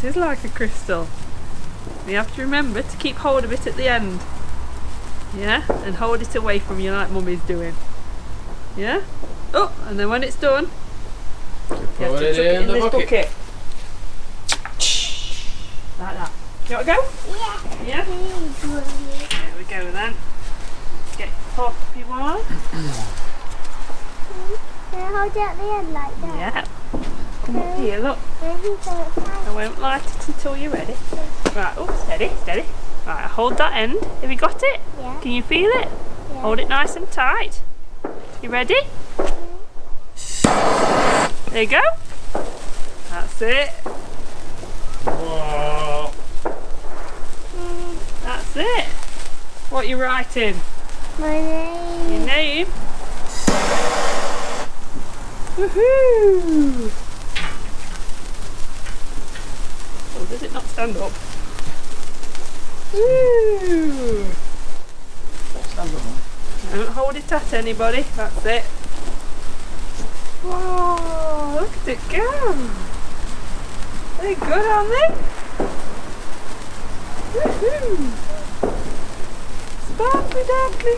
It is like a crystal. You have to remember to keep hold of it at the end. Yeah? And hold it away from you like Mummy's doing. Yeah? Oh, and then when it's done, you have to chuck it in this bucket. Like that. You want to go? Yeah. Yeah? There we go then. Get Toffee one. Can I hold it at the end like that? Yeah. Come up here, look. I won't light it until you're ready. Right, oh, steady, steady. Right, hold that end. Have you got it? Yeah. Can you feel it? Yeah. Hold it nice and tight. You ready? There you go. That's it. Whoa. That's it. What are you writing? My name. Your name. Woohoo! Oh, does it not stand up? Woo! Stand up. Don't hold it at anybody. That's it. Whoa! Look at it go! They're good, aren't they? Woohoo! Sparkly darkly.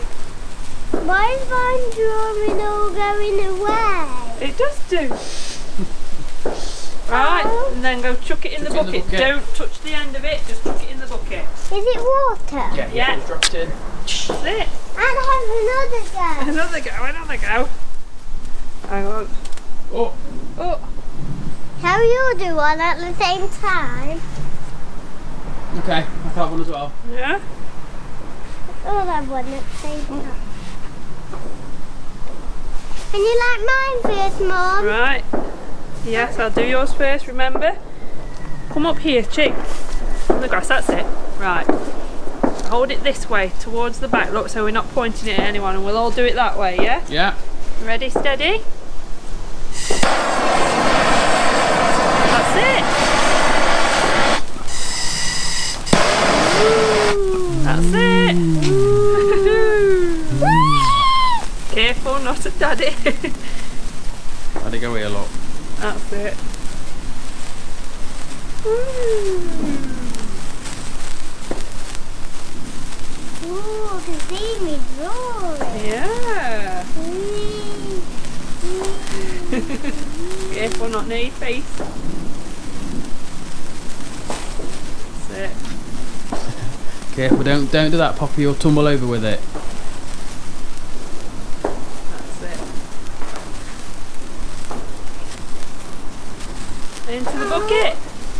Why is my drawing all going away? It does do. Right, and then go chuck it in the bucket. Don't touch the end of it, just chuck it in the bucket. Is it water? Yeah. Drop it in. That's it. And have another go. Another go, another go. Hang on. Oh. Oh, How you do one at the same time? Okay, I have one as well. yeah. All have one at the same time. Can you like mine first, Mum? Right. Yes, I'll do yours first, remember? Come up here, chick. On the grass, that's it. Right. Hold it this way, towards the back, look, so we're not pointing it at anyone, and we'll all do it that way, yeah? Yeah. Ready, steady? That's it. That's it. Careful, not at Daddy. Let it go here, look. That's it. Ooh, I can see me drawing. Yeah. Careful, not near your face. That's it. Careful, don't do that, Poppy. You'll tumble over with it. That's it. Into the bucket.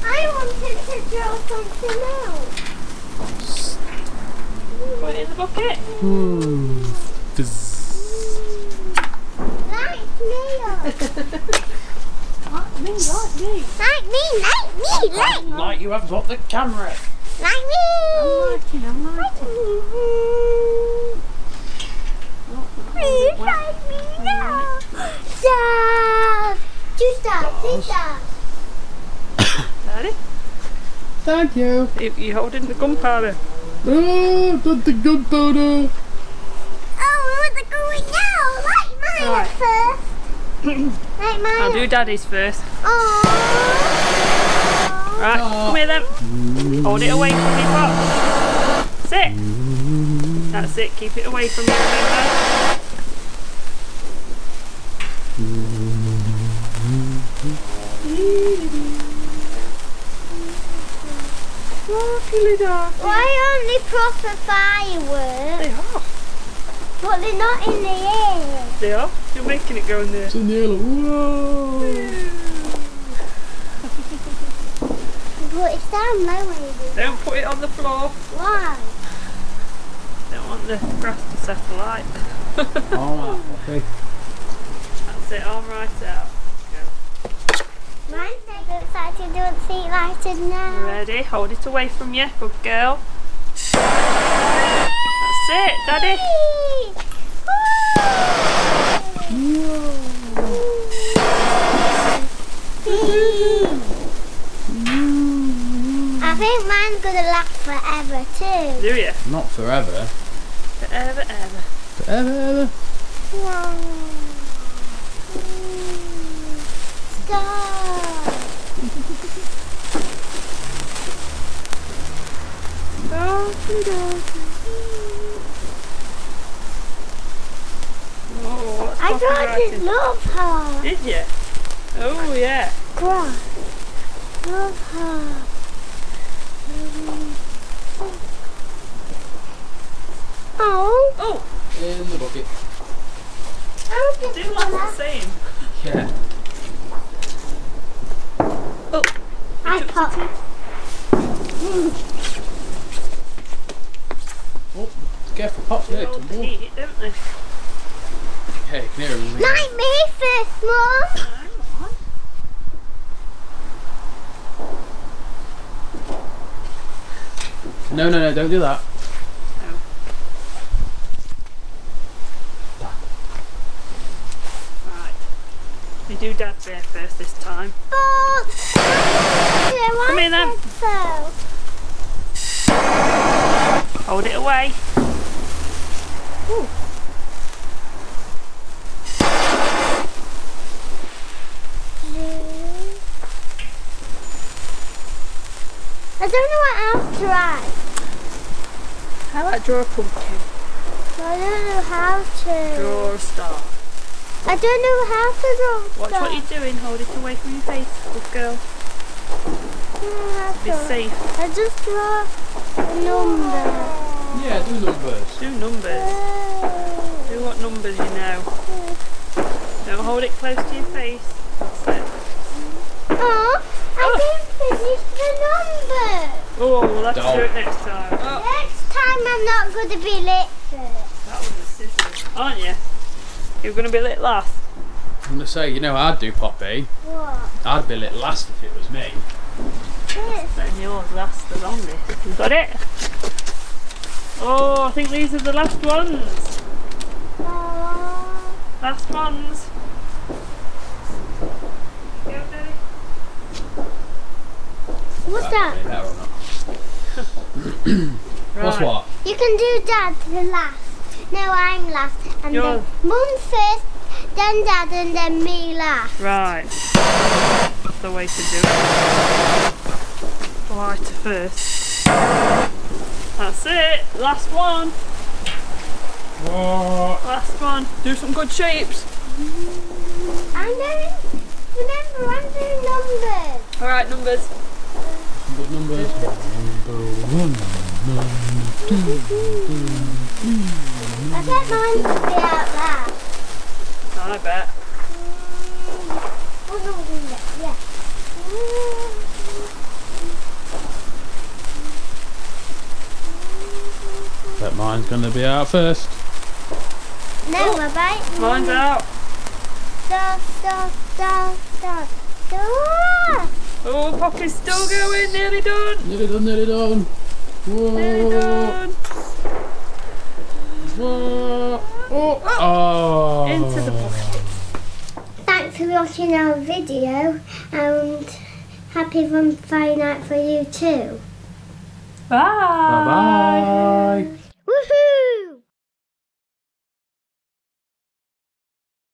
I wanted to draw something else. Put it in the bucket. Like me. Like me, like me. Like me. Like you have got the camera. Like me. I'm lighting. Please like me now. Stop. Stop. Daddy, Thank you. you're holding the gunpowder. Oh, not the gunpowder. Oh, what's going now? Like mine Right. first. Like mine. I'll do Daddy's first. Oh. Right, come here then. Hold it away from me, Pop. Sit. That's it, keep it away from me, remember? Sparkly dark. Why only proper fireworks? They are. But they're not in the air. They are. You're making it go in there. It's in the air, look. Whoa. But it's down low, maybe. Don't put it on the floor. Why? Don't want the grass to settle like. Alright, Poppy. That's it, I'll write it out. Mine looks like you don't see it lighted now. Ready? Hold it away from you. Good girl. That's it, Daddy. I think mine's gonna last forever too. Do you? Not forever. Forever, ever. Forever. Stop. Oh, what's I Poppy tried to writing? love her. Did you? Oh yeah. Cry. Love her. Oh. Oh, In the bucket. Oh, do last the same. Yeah. Oh, I popped. Oh, careful, pops they there. all eat it, don't they? Hey, can hear him. Like me first, Mum. Hang on. No, no, no, don't do that. No. Right. We do Dad's bear first this time. But Come in then. So. Hold it away. Ooh. I don't know what else to write. How about draw a pumpkin? I don't know how to. Draw a star. I don't know how to draw. Watch what you're doing. Hold it away from your face, good girl. Be safe. I just draw a number. Yeah, do numbers. Do numbers. Do what numbers you know. Don't hold it close to your face. That's it. Oh, I didn't finish the number. Oh, we'll have to Don't. do it next time. Oh, Next time I'm not going to be late first. that was a scissors, aren't you? You're going to be lit last. I'm going to say, you know what I'd do, Poppy? What? I'd be lit last if it was me. This. Then yours lasts the longest. You got it? Oh, I think these are the last ones. Oh. Last ones. Go, Daddy. What's that? Is that or not? What's Right. what? You can do Dad to last. No, I'm last. And You're- then Mum first, then Dad, and then me last. Right. That's the way to do it. Lighter first. That's it. Last one. What? Last one. Do some good shapes. I'm doing, remember, I'm doing numbers. Alright, numbers. Good numbers. I bet mine will be out there. I bet. Oh, no, yeah. Bet mine's going to be out first. No, I bet. Mine's out. Stop, stop, stop, stop. Stop. Oh, Poppy's still going. Nearly done. Nearly done, nearly done. Nearly done. Whoa. Oh. Oh. Into the bucket. Thanks for watching our video and happy Bonfire night for you too. Bye. Bye-bye.